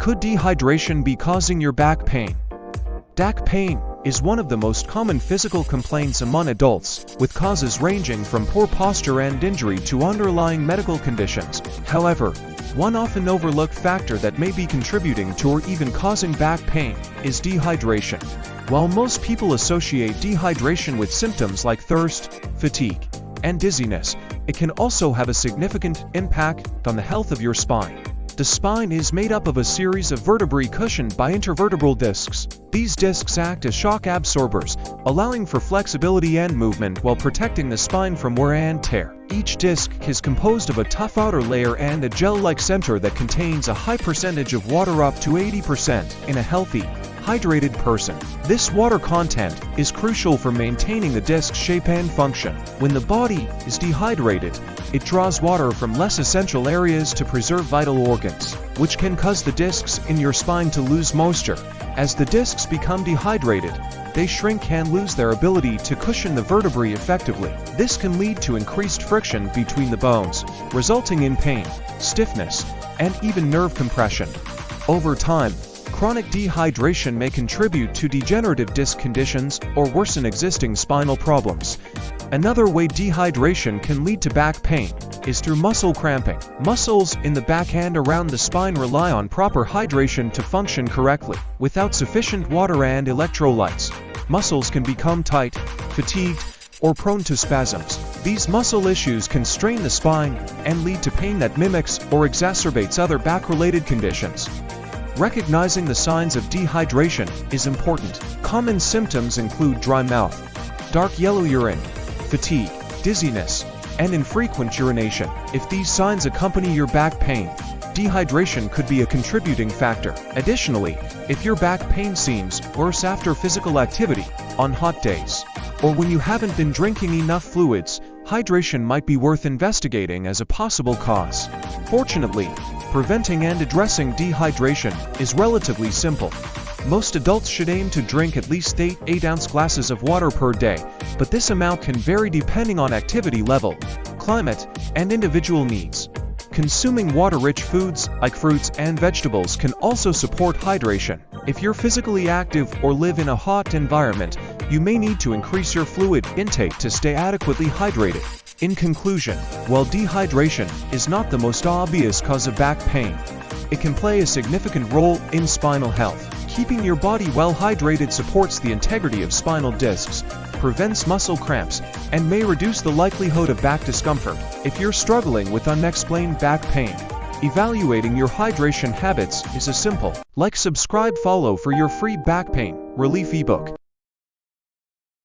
Could dehydration be causing your back pain? Back pain is one of the most common physical complaints among adults, with causes ranging from poor posture and injury to underlying medical conditions. However, one often overlooked factor that may be contributing to or even causing back pain is dehydration. While most people associate dehydration with symptoms like thirst, fatigue, and dizziness, it can also have a significant impact on the health of your spine. The spine is made up of a series of vertebrae cushioned by intervertebral discs. These discs act as shock absorbers, allowing for flexibility and movement while protecting the spine from wear and tear. Each disc is composed of a tough outer layer and a gel-like center that contains a high percentage of water, up to 80% in a healthy, hydrated person. This water content is crucial for maintaining the disc's shape and function. When the body is dehydrated, it draws water from less essential areas to preserve vital organs, which can cause the discs in your spine to lose moisture. As the discs become dehydrated, they shrink and lose their ability to cushion the vertebrae effectively. This can lead to increased friction between the bones, resulting in pain, stiffness, and even nerve compression. Over time, chronic dehydration may contribute to degenerative disc conditions or worsen existing spinal problems. Another way dehydration can lead to back pain is through muscle cramping. Muscles in the back and around the spine rely on proper hydration to function correctly. Without sufficient water and electrolytes, muscles can become tight, fatigued, or prone to spasms. These muscle issues can strain the spine and lead to pain that mimics or exacerbates other back-related conditions. Recognizing the signs of dehydration is important. Common symptoms include dry mouth, dark yellow urine, fatigue, dizziness, and infrequent urination. If these signs accompany your back pain, dehydration could be a contributing factor. Additionally, if your back pain seems worse after physical activity, on hot days, or when you haven't been drinking enough fluids, hydration might be worth investigating as a possible cause. Fortunately, preventing and addressing dehydration is relatively simple. Most adults should aim to drink at least 8-ounce glasses of water per day, but this amount can vary depending on activity level, climate, and individual needs. Consuming water-rich foods like fruits and vegetables can also support hydration. If you're physically active or live in a hot environment, you may need to increase your fluid intake to stay adequately hydrated. In conclusion, while dehydration is not the most obvious cause of back pain, it can play a significant role in spinal health. Keeping your body well hydrated supports the integrity of spinal discs, prevents muscle cramps, and may reduce the likelihood of back discomfort. If you're struggling with unexplained back pain, evaluating your hydration habits is a simple like, subscribe, follow for your free back pain relief ebook.